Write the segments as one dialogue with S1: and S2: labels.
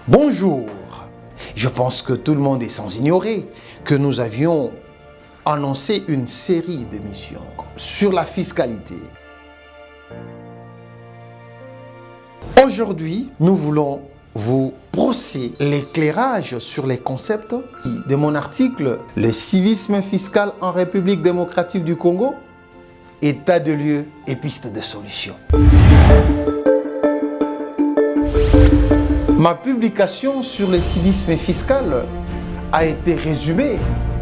S1: Bonjour, je pense que tout le monde est sans ignorer que nous avions annoncé une série d'émissions sur la fiscalité. Aujourd'hui, nous voulons vous brosser l'éclairage sur les concepts de mon article « Le civisme fiscal en République démocratique du Congo, état de lieu et pistes de solutions ». Ma publication sur le civisme fiscal a été résumée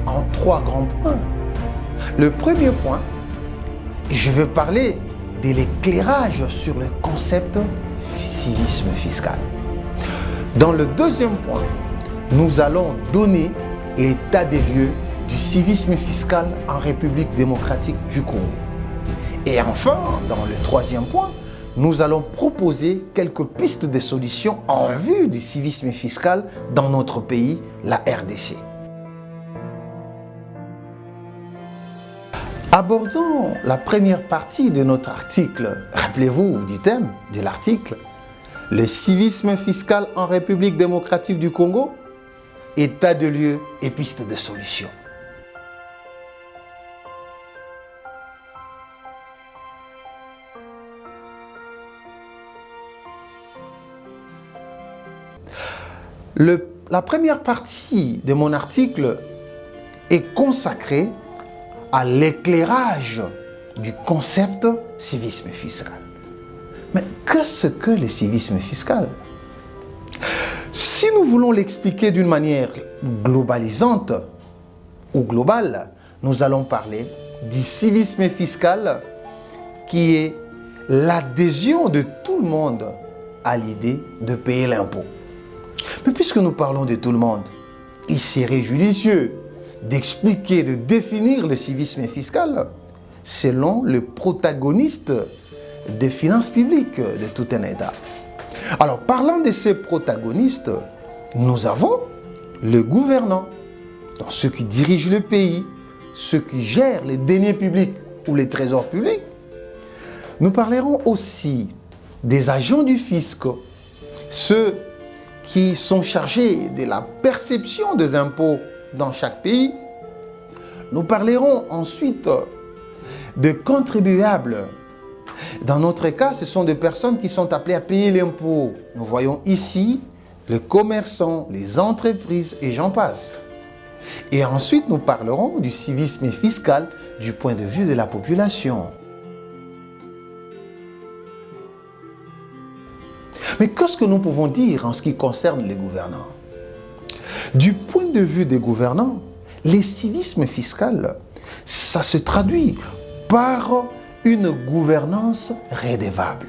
S1: en 3 grands points. Le premier point, je veux parler de l'éclairage sur le concept civisme fiscal. Dans le deuxième point, nous allons donner l'état des lieux du civisme fiscal en République démocratique du Congo. Et enfin, dans le troisième point, nous allons proposer quelques pistes de solutions en vue du civisme fiscal dans notre pays, la RDC. Abordons la première partie de notre article. Rappelez-vous du thème de l'article. Le civisme fiscal en République démocratique du Congo, état de lieu et pistes de solutions. La première partie de mon article est consacrée à l'éclairage du concept civisme fiscal. Mais qu'est-ce que le civisme fiscal? Si nous voulons l'expliquer d'une manière globalisante ou globale, nous allons parler du civisme fiscal qui est l'adhésion de tout le monde à l'idée de payer l'impôt. Mais puisque nous parlons de tout le monde, il serait judicieux d'expliquer, de définir le civisme fiscal selon le protagoniste des finances publiques de tout un État. Alors, parlant de ces protagonistes, nous avons le gouvernant, donc ceux qui dirigent le pays, ceux qui gèrent les deniers publics ou les trésors publics. Nous parlerons aussi des agents du fisc, ceux qui sont chargés de la perception des impôts dans chaque pays. Nous parlerons ensuite de contribuables. Dans notre cas, ce sont des personnes qui sont appelées à payer l'impôt. Nous voyons ici les commerçants, les entreprises et j'en passe. Et ensuite, nous parlerons du civisme fiscal du point de vue de la population. Mais qu'est-ce que nous pouvons dire en ce qui concerne les gouvernants? Du point de vue des gouvernants, le civisme fiscal, ça se traduit par une gouvernance redevable.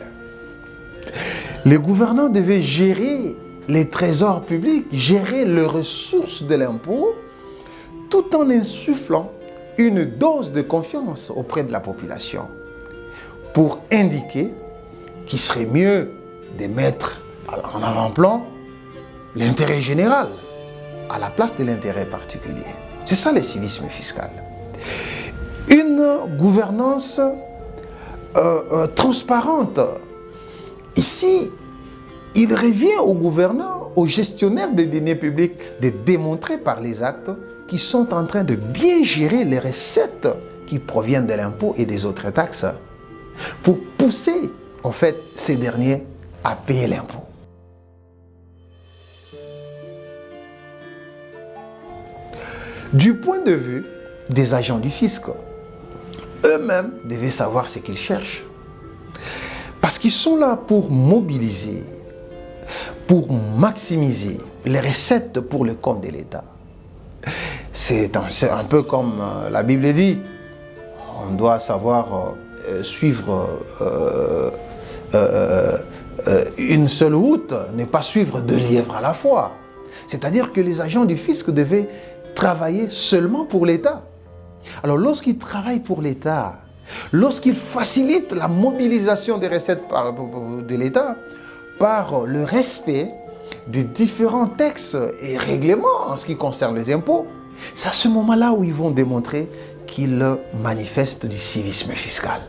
S1: Les gouvernants devaient gérer les trésors publics, gérer les ressources de l'impôt, tout en insufflant une dose de confiance auprès de la population pour indiquer qu'il serait mieux de mettre en avant-plan l'intérêt général à la place de l'intérêt particulier. C'est ça le civisme fiscal. Une gouvernance transparente. Ici, il revient aux gouvernants, aux gestionnaires des deniers publics de démontrer par les actes qu'ils sont en train de bien gérer les recettes qui proviennent de l'impôt et des autres taxes pour pousser en fait ces derniers à payer l'impôt. Du point de vue des agents du fisc, eux-mêmes devaient savoir ce qu'ils cherchent. Parce qu'ils sont là pour mobiliser, pour maximiser les recettes pour le compte de l'État. C'est un peu comme la Bible dit, on doit savoir suivre une seule route, ne pas suivre 2 lièvres à la fois. C'est-à-dire que les agents du fisc devaient travailler seulement pour l'État. Alors lorsqu'ils travaillent pour l'État, lorsqu'ils facilitent la mobilisation des recettes de l'État par le respect des différents textes et règlements en ce qui concerne les impôts, c'est à ce moment-là où ils vont démontrer qu'ils manifestent du civisme fiscal.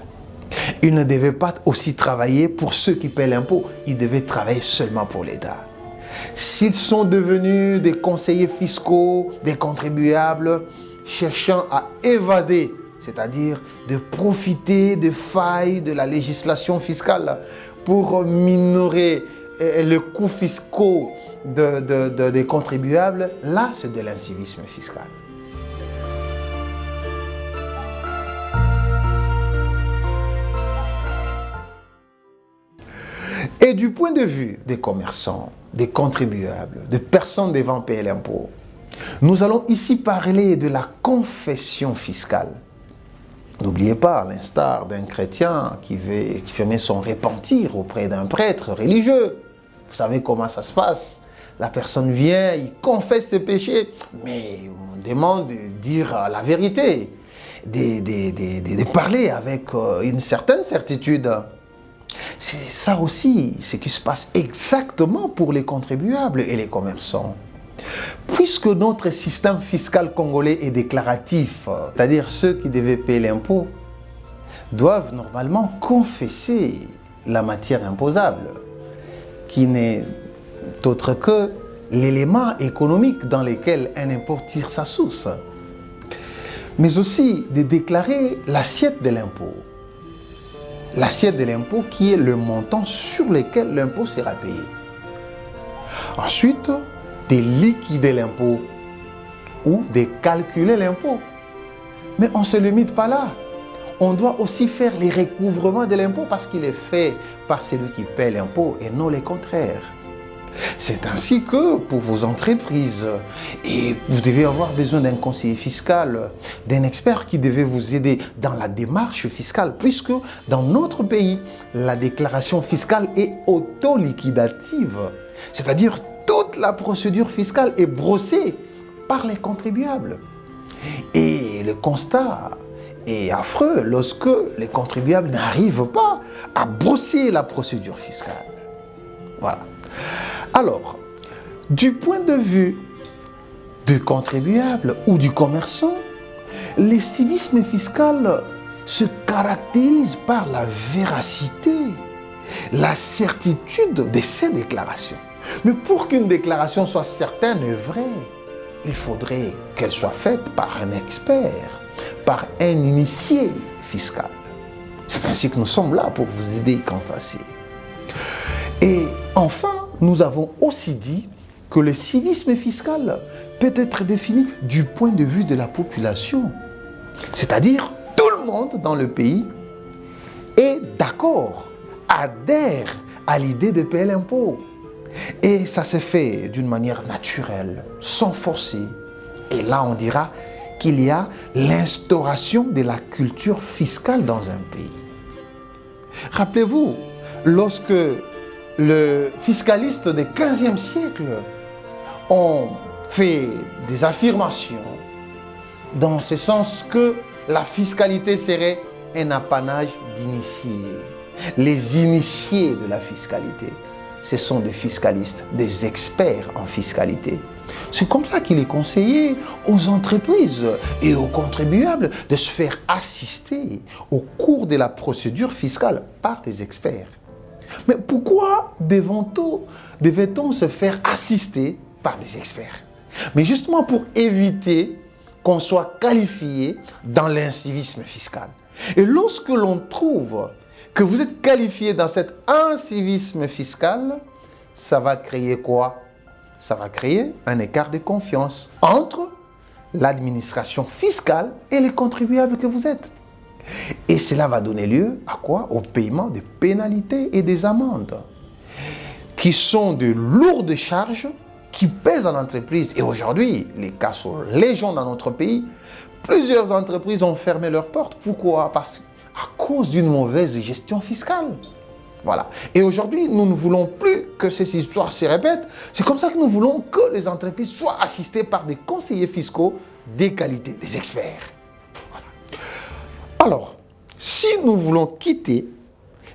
S1: Ils ne devaient pas aussi travailler pour ceux qui paient l'impôt, ils devaient travailler seulement pour l'État. S'ils sont devenus des conseillers fiscaux, des contribuables, cherchant à évader, c'est-à-dire de profiter de failles de la législation fiscale pour minorer les coûts fiscaux des contribuables, là, c'est de l'incivisme fiscal. Et du point de vue des commerçants, des contribuables, des personnes devant payer l'impôt, nous allons ici parler de la confession fiscale. N'oubliez pas, à l'instar d'un chrétien qui fait son repentir auprès d'un prêtre religieux. Vous savez comment ça se passe. La personne vient, il confesse ses péchés, mais on demande de dire la vérité, de parler avec une certaine certitude. C'est ça aussi, ce qui se passe exactement pour les contribuables et les commerçants. Puisque notre système fiscal congolais est déclaratif, c'est-à-dire ceux qui devaient payer l'impôt doivent normalement confesser la matière imposable, qui n'est autre que l'élément économique dans lequel un impôt tire sa source, mais aussi de déclarer l'assiette de l'impôt. L'assiette de l'impôt qui est le montant sur lequel l'impôt sera payé. Ensuite, de liquider l'impôt ou de calculer l'impôt. Mais on ne se limite pas là. On doit aussi faire les recouvrements de l'impôt parce qu'il est fait par celui qui paie l'impôt et non le contraire. C'est ainsi que pour vos entreprises, et vous devez avoir besoin d'un conseiller fiscal, d'un expert qui devait vous aider dans la démarche fiscale, puisque dans notre pays, la déclaration fiscale est auto-liquidative. C'est-à-dire toute la procédure fiscale est brossée par les contribuables. Et le constat est affreux lorsque les contribuables n'arrivent pas à brosser la procédure fiscale. Voilà. Alors, du point de vue du contribuable ou du commerçant, le civisme fiscal se caractérise par la véracité, la certitude de ces déclarations. Mais pour qu'une déclaration soit certaine et vraie, il faudrait qu'elle soit faite par un expert, par un initié fiscal. C'est ainsi que nous sommes là pour vous aider quant à ça. Et enfin, nous avons aussi dit que le civisme fiscal peut être défini du point de vue de la population. C'est-à-dire, tout le monde dans le pays est d'accord, adhère à l'idée de payer l'impôt. Et ça se fait d'une manière naturelle, sans forcer. Et là, on dira qu'il y a l'instauration de la culture fiscale dans un pays. Rappelez-vous, lorsque le fiscaliste du XVe siècle ont fait des affirmations dans ce sens que la fiscalité serait un apanage d'initiés. Les initiés de la fiscalité, ce sont des fiscalistes, des experts en fiscalité. C'est comme ça qu'il est conseillé aux entreprises et aux contribuables de se faire assister au cours de la procédure fiscale par des experts. Mais pourquoi devait-on se faire assister par des experts? Mais justement pour éviter qu'on soit qualifié dans l'incivisme fiscal. Et lorsque l'on trouve que vous êtes qualifié dans cet incivisme fiscal, ça va créer quoi? Ça va créer un écart de confiance entre l'administration fiscale et les contribuables que vous êtes. Et cela va donner lieu à quoi? Au paiement des pénalités et des amendes, qui sont de lourdes charges qui pèsent en entreprise. Et aujourd'hui, les cas sont légion dans notre pays. Plusieurs entreprises ont fermé leurs portes. Pourquoi? Parce qu'à cause d'une mauvaise gestion fiscale. Voilà. Et aujourd'hui, nous ne voulons plus que ces histoires se répètent. C'est comme ça que nous voulons que les entreprises soient assistées par des conseillers fiscaux des qualités, des experts. Voilà. Alors, si nous voulons quitter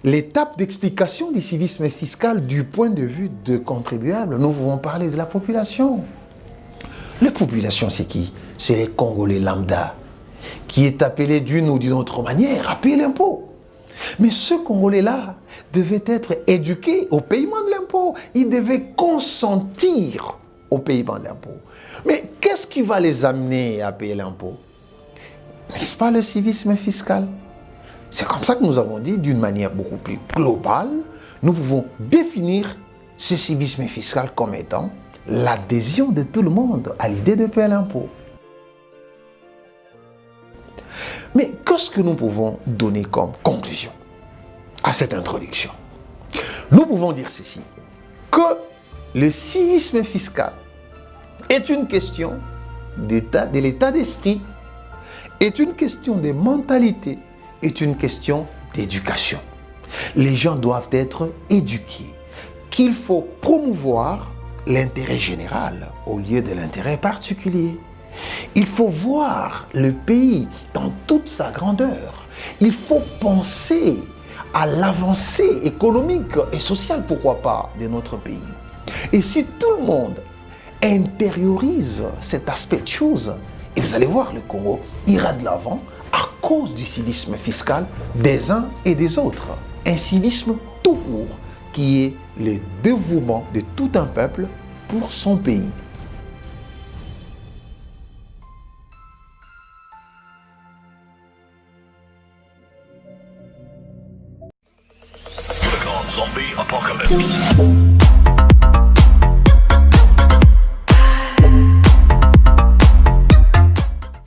S1: l'étape d'explication du civisme fiscal du point de vue de contribuables, nous pouvons parler de la population. La population, c'est qui? C'est les Congolais lambda, qui est appelé d'une ou d'une autre manière à payer l'impôt. Mais ce Congolais-là devait être éduqué au paiement de l'impôt. Il devait consentir au paiement de l'impôt. Mais qu'est-ce qui va les amener à payer l'impôt? N'est-ce pas le civisme fiscal? C'est comme ça que nous avons dit, d'une manière beaucoup plus globale, nous pouvons définir ce civisme fiscal comme étant l'adhésion de tout le monde à l'idée de payer l'impôt. Mais qu'est-ce que nous pouvons donner comme conclusion à cette introduction? Nous pouvons dire ceci, que le civisme fiscal est une question de l'état d'esprit, est une question de mentalité, est une question d'éducation. Les gens doivent être éduqués, qu'il faut promouvoir l'intérêt général au lieu de l'intérêt particulier. Il faut voir le pays dans toute sa grandeur. Il faut penser à l'avancée économique et sociale, pourquoi pas, de notre pays. Et si tout le monde intériorise cet aspect de choses, et vous allez voir, le Congo ira de l'avant à cause du civisme fiscal des uns et des autres. Un civisme tout court qui est le dévouement de tout un peuple pour son pays.
S2: Zombie Apocalypse.